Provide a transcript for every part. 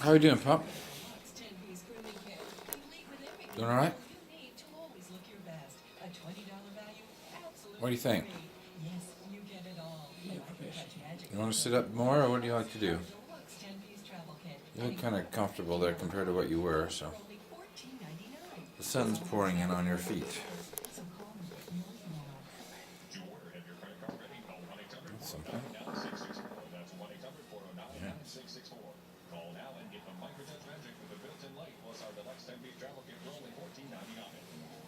How you doing, pup? Doing all right? What do you think? You want to sit up more, or what do you like to do? You look kind of comfortable there compared to what you were, so. The sun's pouring in on your feet. That's something. Yeah. Call now and get the Microtouch Magic with a built-in light plus our deluxe 10-piece travel kit for only $14.99.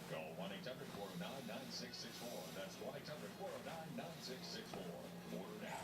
Call 1-800-409-9664. That's 1-800-409-9664. Order now.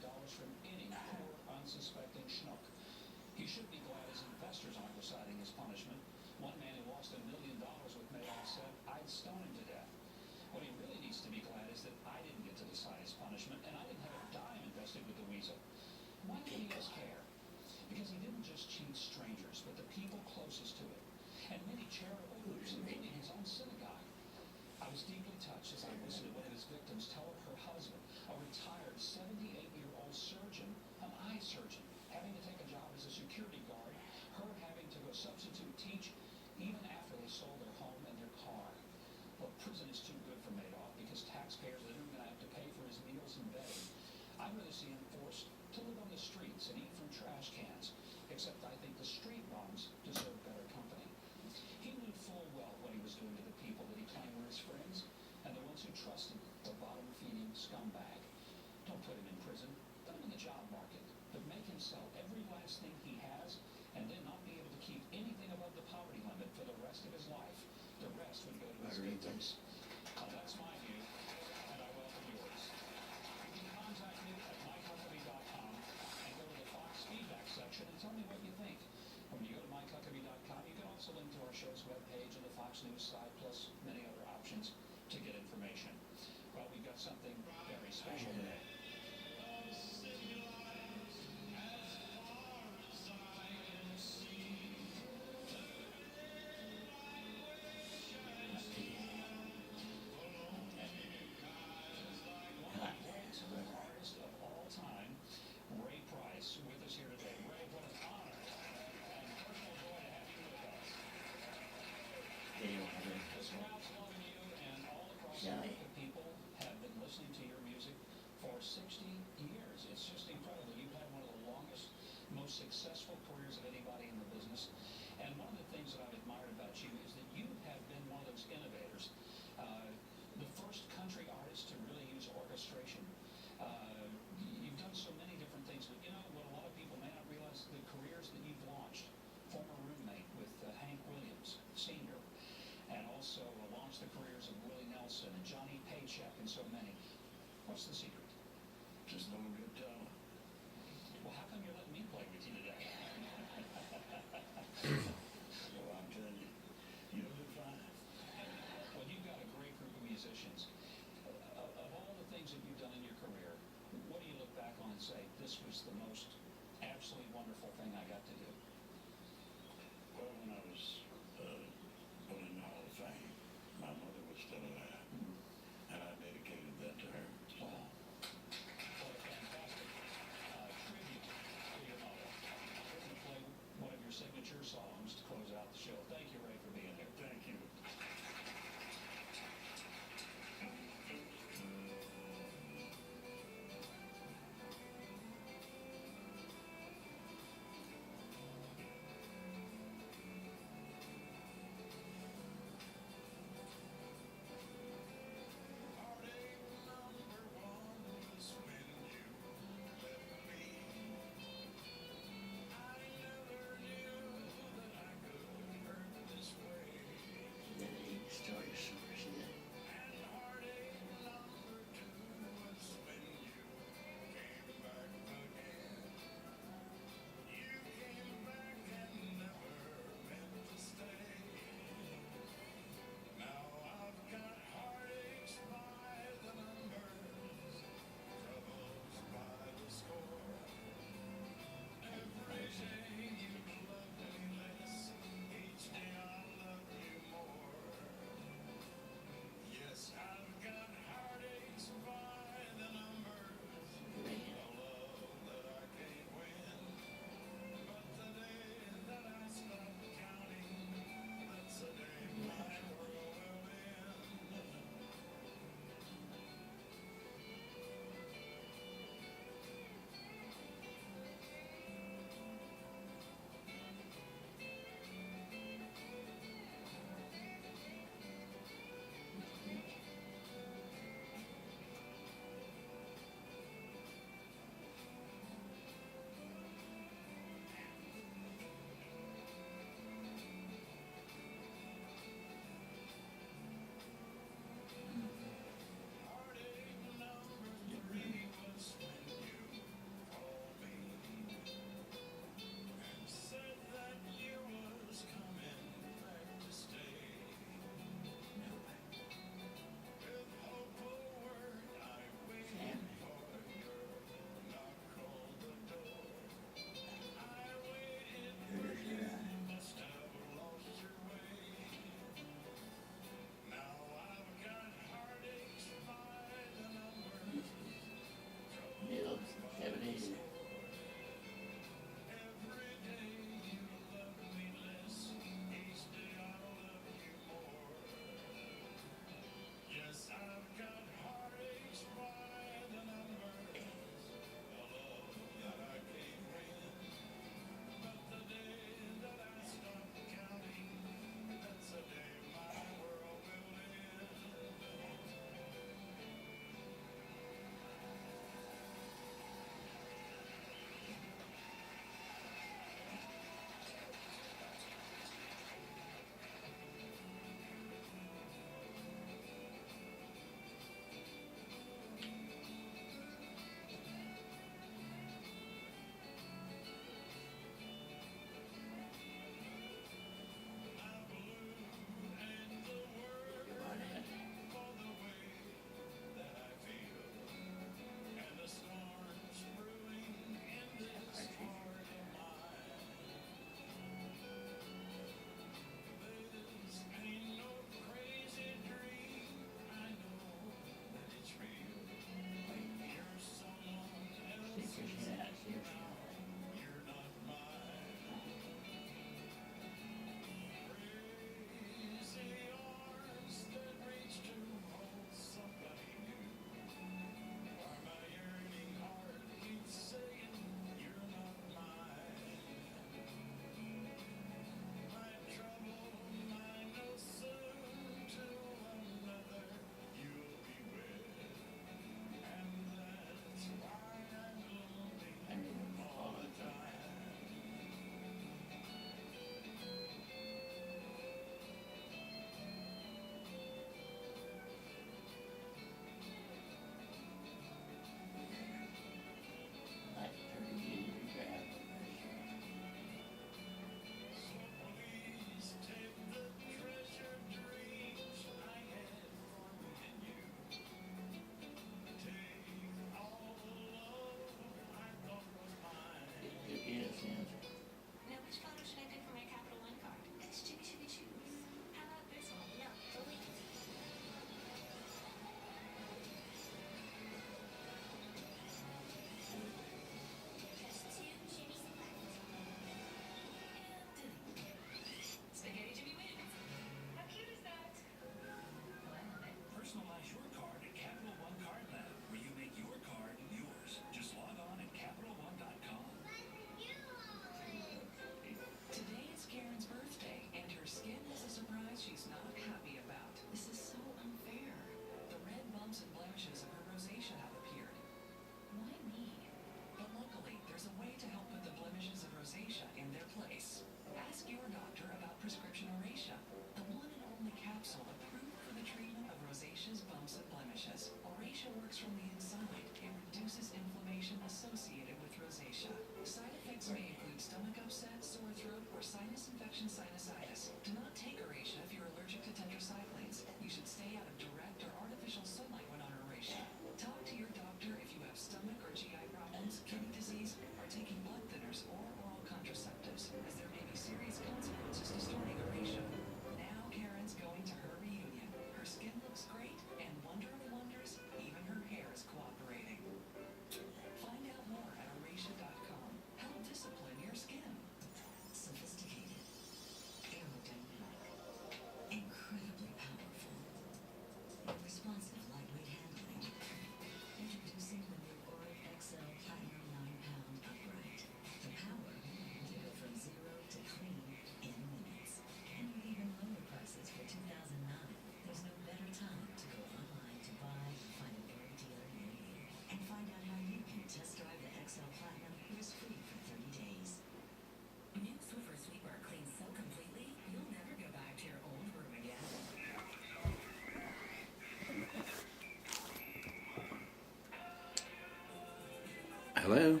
Hello?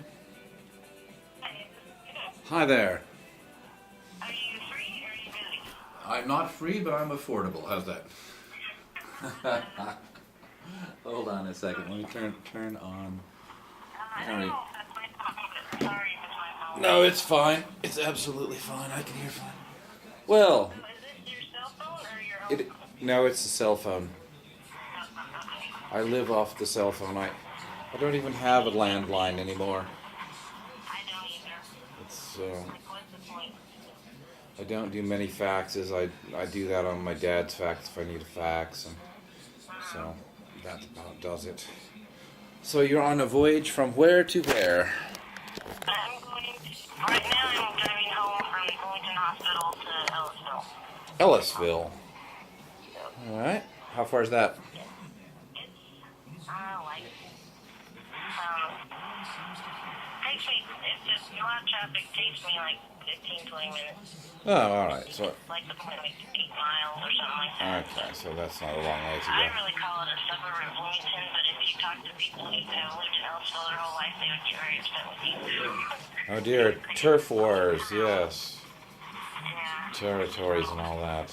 Hi there. Are you free or are you busy? I'm not free, but I'm affordable. How's that? Hold on a second. Let me turn on. I don't know if that's my phone, but sorry if it's my phone. No, it's fine. It's absolutely fine. I can hear fine. Well, So is this your cell phone or your it. home phone? No, it's a cell phone. Okay. I live off the cell phone. I don't even have a landline anymore. I don't either. It's Like, what's the point? I don't do many faxes. I do that on my dad's fax if I need a fax, and so that about does it. So you're on a voyage from where to where? I'm going to, right now I'm driving home from Bloomington Hospital to Ellisville. Ellisville. So All right. How far is that? it's, like, takes me, it's just a lot of traffic, takes me like 15, 20 minutes. Oh, all right. So Like, like 8 miles or something like that. okay. So that's not a long way to I go. really call it a suburb of Bloomington, but if you talk to people who have lived in Ellisville their whole life, they would get very upset with you. Oh dear, turf wars. Yes, Yeah. territories and all that.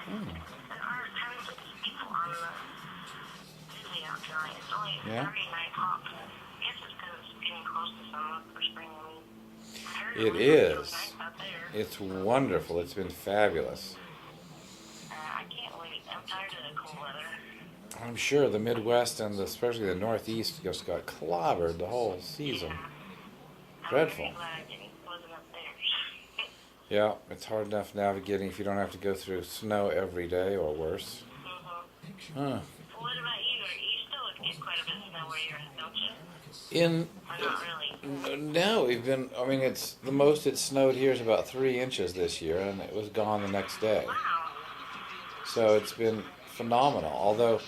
There are tons of people on the Disney out tonight. It's only Yeah? 39 o'clock. I guess it's because it's getting close to summer for spring. I mean, I heard It was really is. nice out there. It's wonderful. It's been fabulous. I can't wait. I'm tired of the cool weather. I'm sure the Midwest and especially the Northeast just got clobbered the whole season. Dreadful. I'm very glad I wasn't up there. Yeah, it's hard enough navigating if you don't have to go through snow every day or worse. Huh. What about you? You still get quite a bit of snow where you're at, don't you? In Or not really? no, we've been. I mean, it's the most it snowed here is about 3 inches this year, and it was gone the next day. Wow. So it's been phenomenal. Although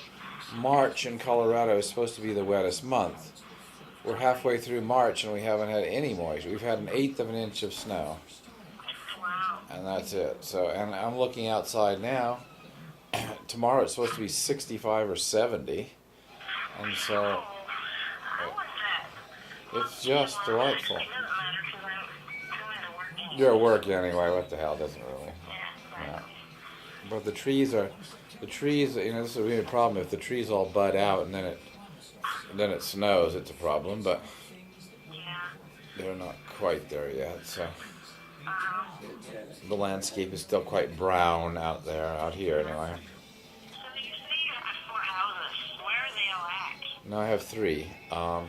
March in Colorado is supposed to be the wettest month, we're halfway through March and we haven't had any moisture. We've had 1/8 of an inch of snow, Wow. and that's it. So, and I'm looking outside now. Tomorrow it's supposed to be 65 or 70, and so I want that. it's just delightful. It doesn't matter because I'm going to work anyway. You're at work anyway. What the hell? Doesn't really. Yeah, Yeah. exactly. But the trees, this would be a problem if the trees all bud out and then it snows. It's a problem, but Yeah. they're not quite there yet. So Uh-huh. the landscape is still quite brown out here anyway. So you say you have 4 houses. Where are they all at? No, I have 3. Oh, you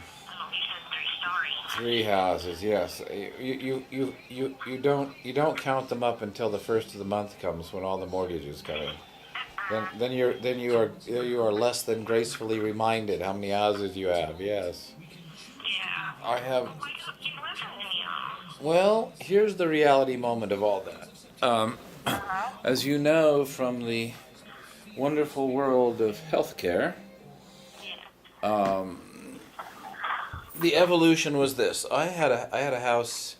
said 3 stories. 3 houses. Yes, you don't count them up until the first of the month comes when all the mortgages come in. Then you are less than gracefully reminded how many houses you have. Yes, Yeah. I have. Why don't you live in any of them? Well, here's the reality moment of all that. As you know from the wonderful world of healthcare, Yeah. the evolution was this. I had a house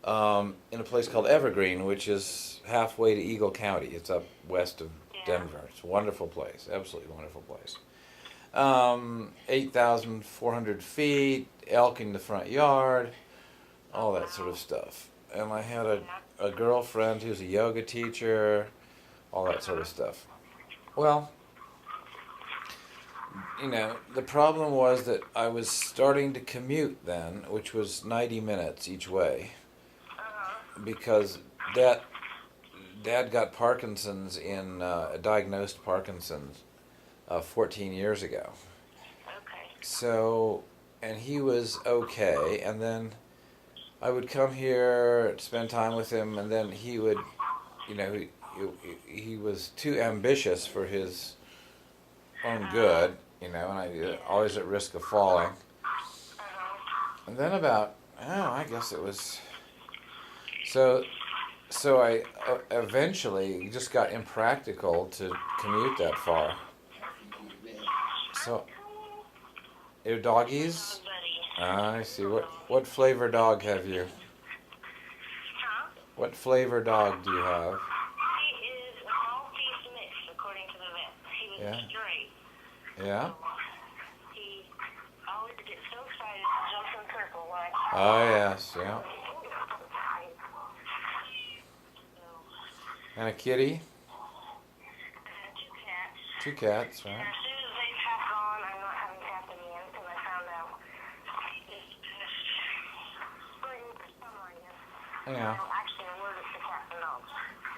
in a place called Evergreen, which is halfway to Eagle County. It's up west of Denver. It's a wonderful place, absolutely wonderful place. 8,400 feet, elk in the front yard, all that sort of stuff. And I had a girlfriend who's a yoga teacher, all that sort of stuff. Well, the problem was that I was starting to commute then, which was 90 minutes each way, because Dad got Parkinson's diagnosed Parkinson's 14 years ago. Okay. So, and he was okay, and then I would come here to spend time with him, and then he would, he was too ambitious for his own good, and I always at risk of falling. And then I guess it was, so I eventually just got impractical to commute that far. So, your doggies? I see. What flavor dog have you? Huh? What flavor dog do you have? He is a Maltese mix, according to the vet. He was Yeah. a stray. Yeah? He always gets so excited for one. Oh yes, yeah. And a kitty, Two cats. 2 cats, And right? as soon as they pass on, I'm not having cats again because I found out this spring or summer, I guess. Yeah. I'm actually allergic to cats and dogs.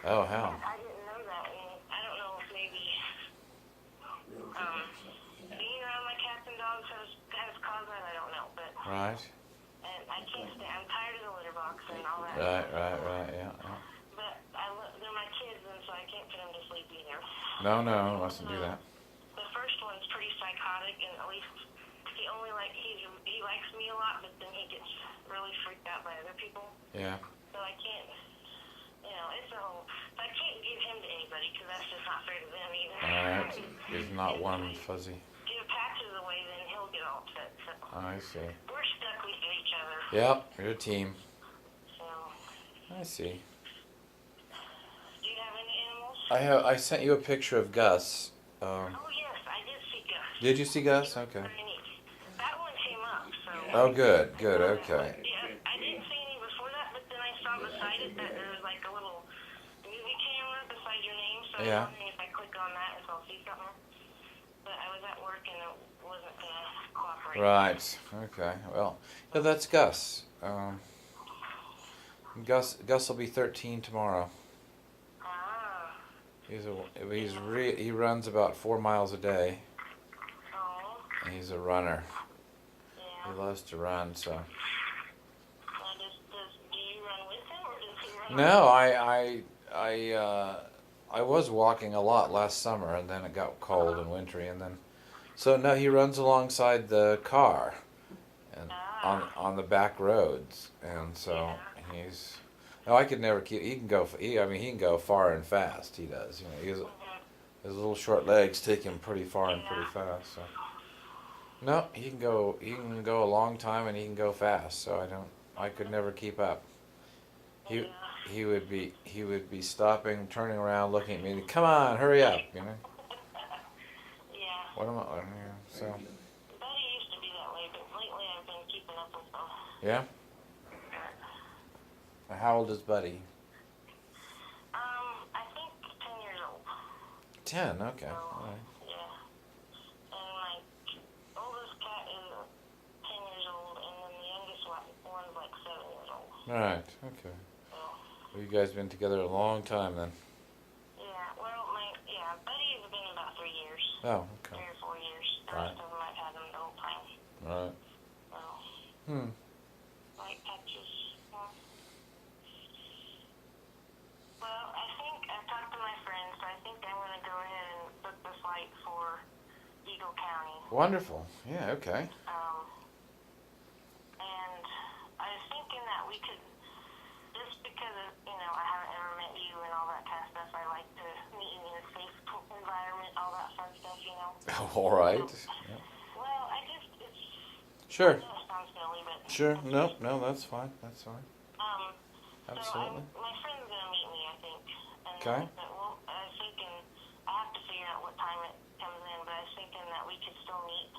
Oh, how? I didn't know that, and I don't know if maybe being around my cats and dogs has caused that. I don't know, but Right. and I can't stand. I'm tired of the litter box and all that. Right, yeah. But they're my kids, and so I can't put them to sleep either. No, mustn't do that. The first one's pretty psychotic, and at least he likes me a lot, but then he gets really freaked out by other people. Yeah. So I can't, it's a whole. I can't give him to anybody because that's just not fair to them either. Alright. He's not warm and fuzzy. Give Patches away, then he'll get all upset. So I see. we're stuck with each other. Yep, you're a team. So, I see. do you have any animals? I sent you a picture of Gus. Oh yes, I did see Gus. Did you see Gus? Okay. Very neat. That one came up. So. Oh, good, okay. Yeah, I didn't see any before that, but then I saw beside it that there was like a little movie camera beside your name, so I was wondering if I click on that if I'll see something. But I was at work and it wasn't gonna cooperate. Right, okay. Well, yeah, that's Gus. Gus will be 13 tomorrow. Ah. He runs about 4 miles a day. Oh. And he's a runner. Yeah. He loves to run, so. Now, do you run with him or does he run? No, I was walking a lot last summer, and then it got cold and wintry, and then, so no, he runs alongside the car, and on the back roads, and so he's. No, I could never keep. He can go. He can go far and fast. He does. His little short legs take him pretty far and pretty fast. So. No, he can go. He can go a long time, and he can go fast. So I could never keep up. He would be stopping, turning around, looking at me. Come on, hurry up, Yeah. What am I? So. Buddy used to be that way, but lately I've been keeping up with him. Yeah. How old is Buddy? I think 10 years old. 10. Okay. So, All right. yeah. And my oldest cat is 10 years old, and then the youngest one's like 7 years old. All right. Okay. So, Well, you guys been together a long time then. yeah, well, Buddy has been about 3 years. Oh. Okay. 3 or 4 years. The Right. rest of them I've had them the whole time. All right. So, like Patches. Well, I think I've talked to my friends, so I think I'm going to go ahead and book the flight for Eagle County. Wonderful. Yeah. Okay. And I was thinking that we could, just because of, I haven't ever met you and all that kind of stuff, I like to meet you in a safe environment, all that fun stuff, All right. Yeah. Well, it's... Sure. I know it sounds silly, but... Sure. No, that's fine. That's fine. So Absolutely. my friend's going to meet me, I think. And Okay. I was thinking, I have to figure out what time it comes in, but I was thinking that we could still meet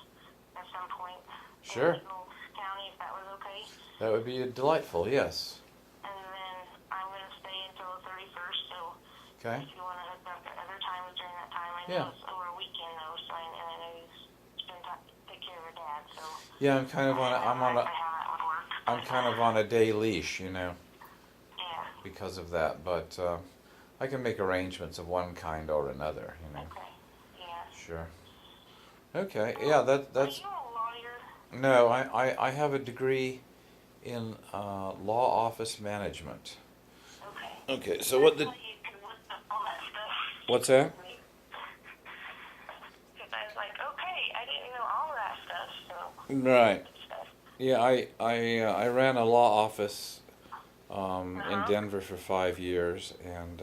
at some point. Sure. In Eagle County, if that was okay. That would be delightful. Yes. And then I'm going to stay until the 31st, so Okay. if you want to hook up at other times during that time. I know Yeah. it's over a weekend, though, so I know he's going to take care of her dad, so... Yeah, I'm kind of on. I don't know how that would work. I'm kind of on a day leash, Yeah. because of that. But I can make arrangements of one kind or another. Okay. Yeah. Sure. Okay. Yeah. That's. Are you a lawyer? No, I have a degree in law office management. Okay. Okay. So what the? That's why you can look up all that stuff. What's that? Because I was like, okay, I didn't know all that stuff, so... Right. Stuff. Yeah. I ran a law office in Denver for 5 years, and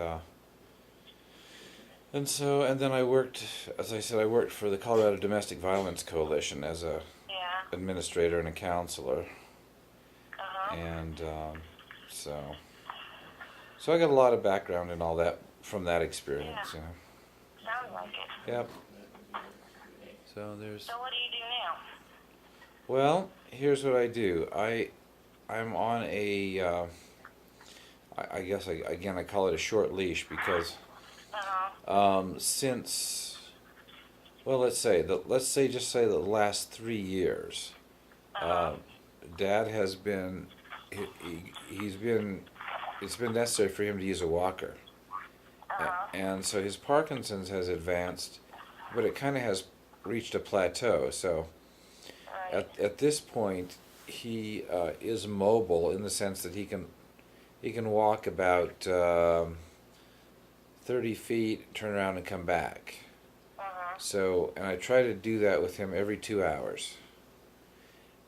then I worked, as I said, I worked for the Colorado Domestic Violence Coalition as a administrator and a counselor, and so I got a lot of background in all that from that experience. Sounds like it. Yep. So there's. So what do you do now? Well, here's what I do. I'm on I guess again I call it a short leash because Uh-huh. since, well, let's say the last 3 years, Uh-huh. uh, Dad has been he's been it's been necessary for him to use a walker. Uh-huh. And so his Parkinson's has advanced, but it kind of has reached a plateau. So Right. at this point, he is mobile in the sense that he can walk about 30 feet, turn around, and come back. Uh-huh. So, and I try to do that with him every 2 hours.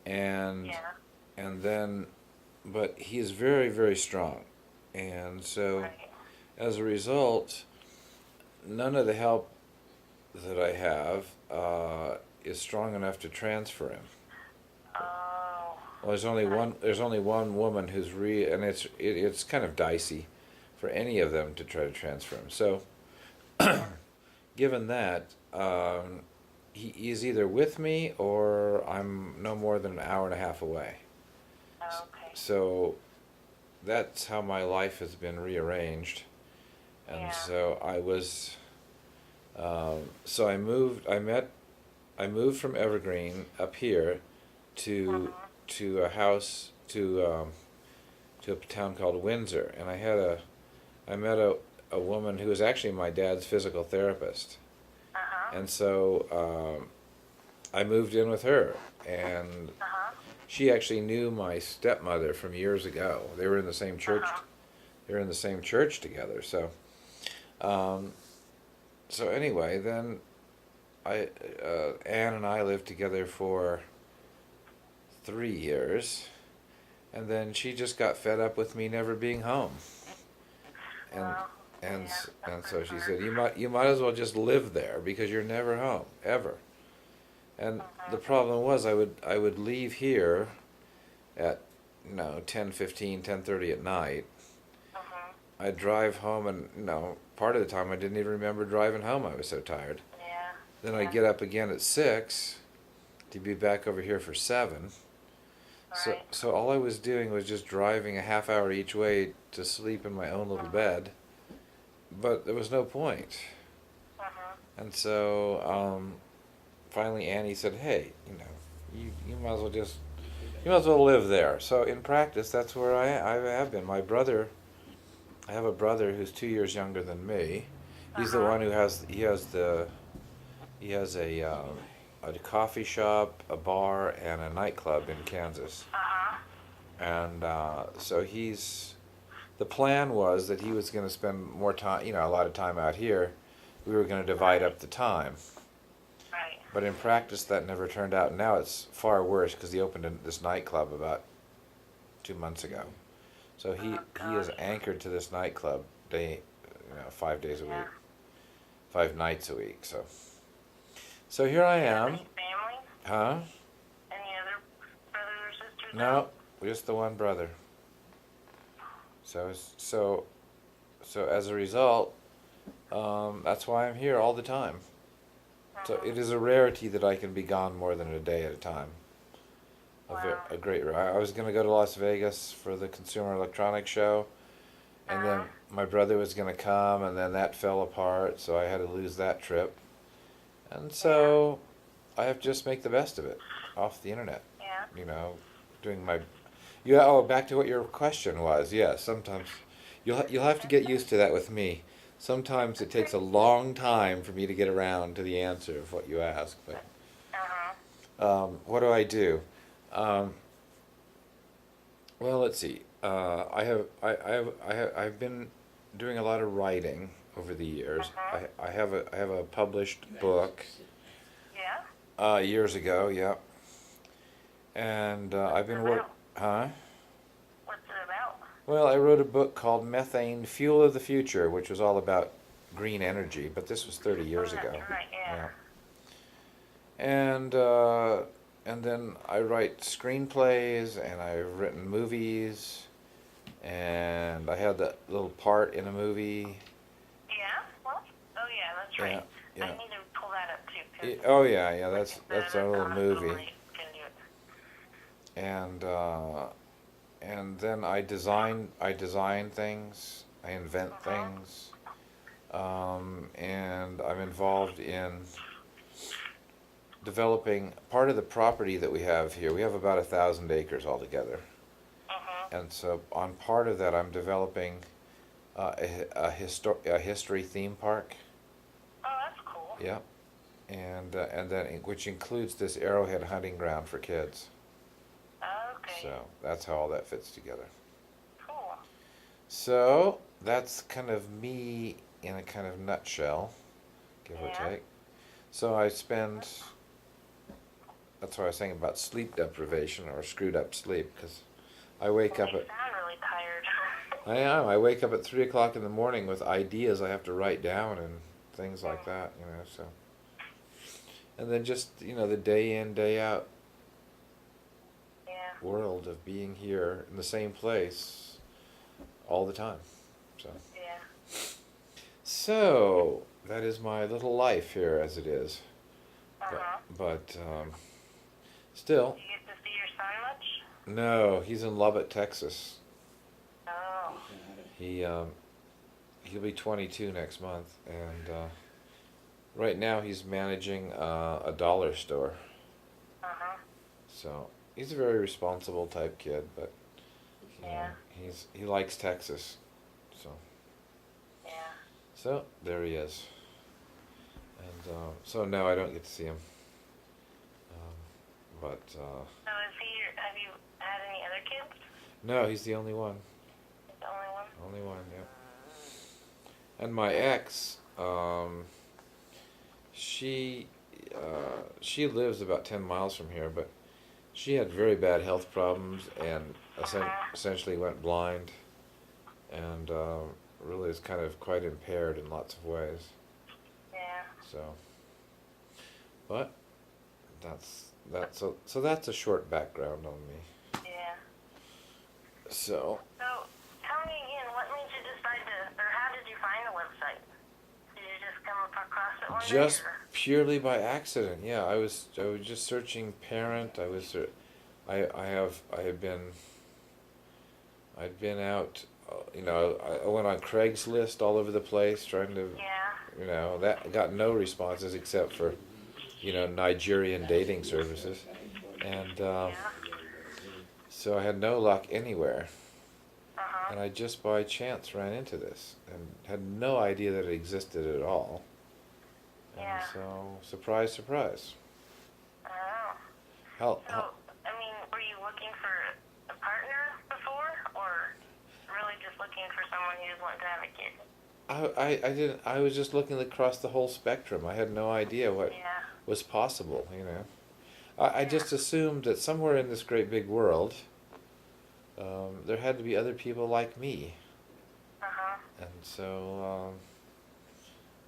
And Yeah. and then, but he is very, very strong. And so, Right. as a result, none of the help that I have is strong enough to transfer him. Oh. Well, there's only Right. one. There's only one woman who's and it's kind of dicey for any of them to try to transfer him. So, given that, he's either with me or I'm no more than an hour and a half away. Okay. So, that's how my life has been rearranged, and Yeah. so I was. So I moved. I moved from Evergreen up here to Uh-huh. to a house to a town called Windsor, and I met a woman who was actually my dad's physical therapist, Uh-huh. and so I moved in with her, and Uh-huh. she actually knew my stepmother from years ago. They were in the same church. Uh-huh. They were in the same church together. So, um, so anyway, then Anne and I lived together for 3 years, and then she just got fed up with me never being home, and Well, and yeah. s- and That's so she hard. said you might as well just live there because you're never home ever. And the Uh-huh. problem was I would leave here at 10:15, 10:30 at night. Uh-huh. I'd drive home, and part of the time I didn't even remember driving home. I was so tired. Yeah. Then I'd Yeah. get up again at 6 to be back over here for 7. Right. So all I was doing was just driving a half hour each way to sleep in my own little Uh-huh. bed, but there was no point. Uh-huh. And so finally Annie said, "Hey, you might as well you might as well live there." So in practice, that's where I have been. I have a brother who's 2 years younger than me. He's the Uh-huh. one who he has a coffee shop, a bar, and a nightclub in Kansas. Uh-huh. And so the plan was that he was going to spend more time, a lot of time out here. We were going to divide Right. up the time. Right. But in practice, that never turned out. Now it's far worse because he opened this nightclub about 2 months ago. So Oh, he is gosh. anchored to this nightclub 5 days a Yeah. week, 5 nights a week. So here I Do you have am, any family? huh? Any other brothers or sisters? No, just the one brother. So so as a result, that's why I'm here all the time. So Uh-huh. it is a rarity that I can be gone more than a day at a time. Wow. A great. I was going to go to Las Vegas for the Consumer Electronics Show, and then Uh-huh. my brother was going to come, and then that fell apart, so I had to lose that trip. And so I have to just make the best of it off the internet. Yeah. Doing my. Yeah. Oh, back to what your question was. Yeah. Sometimes you'll have to get used to that with me. Sometimes it takes a long time for me to get around to the answer of what you ask. But Uh-huh. what do I do? Um, well, let's see. I've been doing a lot of writing over the years. Uh-huh. I have a published book Yeah. years ago. Yeah, and I've been Huh? What's it about? Well, I wrote a book called Methane: Fuel of the Future, which was all about green energy, but this was 30 years Oh, that's ago. right. Yeah. And then I write screenplays, and I've written movies, and I had that little part in a movie. Yeah. Well. Oh yeah. That's right. Yeah, I yeah. need to pull that up too. 'Cause Oh yeah, yeah. That's the our little Donna movie. Summer can do it. and then I design things, I invent things, and I'm involved in developing part of the property that we have here. We have about 1,000 acres altogether, and so on part of that, I'm developing a history theme park. Oh, that's cool. Yep, and then which includes this arrowhead hunting ground for kids. Okay. So that's how all that fits together. Cool. So that's kind of me in a kind of nutshell, give or Yeah. take. So I spend. That's what I was saying about sleep deprivation or screwed up sleep, because I wake up You at. sound really tired. I am. I wake up at 3 o'clock in the morning with ideas I have to write down and things like that, So, and then just the day in, day out Yeah. world of being here in the same place all the time. So. Yeah. So that is my little life here as it is. Uh-huh. But still, Do you get to see your son much? no, he's in Lubbock, Texas. Oh. He'll be 22 next month, and right now he's managing a dollar store. Uh-huh. So he's a very responsible type kid, but Yeah. he likes Texas. So Yeah. so there he is. And so no, I don't get to see him. But So have you had any other kids? no, he's the only one. The only one? Only one, yeah. And my ex, she lives about 10 miles from here, but she had very bad health problems and essentially went blind, and really is kind of quite impaired in lots of ways. Yeah. So, but so that's a short background on me. Yeah. So. So, tell me again, what made you decide or how did you find the website? Did you just come across it one Just day? Or? purely by accident, yeah. I was just searching parent. I'd been out. I went on Craigslist all over the place trying to. Yeah. That got no responses except for, Nigerian dating services, and Yeah. so I had no luck anywhere. Uh-huh. And I just by chance ran into this and had no idea that it existed at all. And Yeah. so, surprise, surprise. Oh. How, So, were you looking for a partner before, or really just looking for someone who just wanted to have a kid? I didn't. I was just looking across the whole spectrum. I had no idea what Yeah. was possible. I just assumed that somewhere in this great big world, there had to be other people like me, Uh-huh. and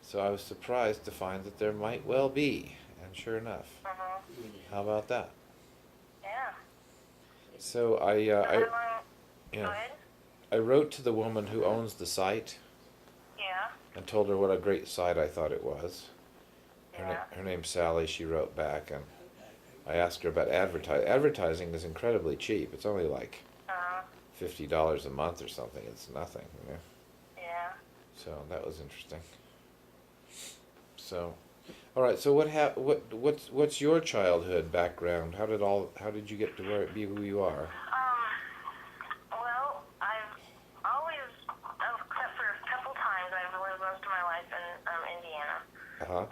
so I was surprised to find that there might well be. And sure enough, Uh-huh. how about that? Yeah. So How long? yeah, Go ahead. I wrote to the woman who owns the site Yeah. and told her what a great site I thought it was. Yeah. Her name's Sally. She wrote back, and I asked her about advertising. Advertising is incredibly cheap. It's only like Uh-huh. $50 a month or something. It's nothing, Yeah. So that was interesting. So, all right. So what's your childhood background? How did you get to be who you are? Well, I've always, except for a couple times, I've lived most of my life in Indiana. Uh huh.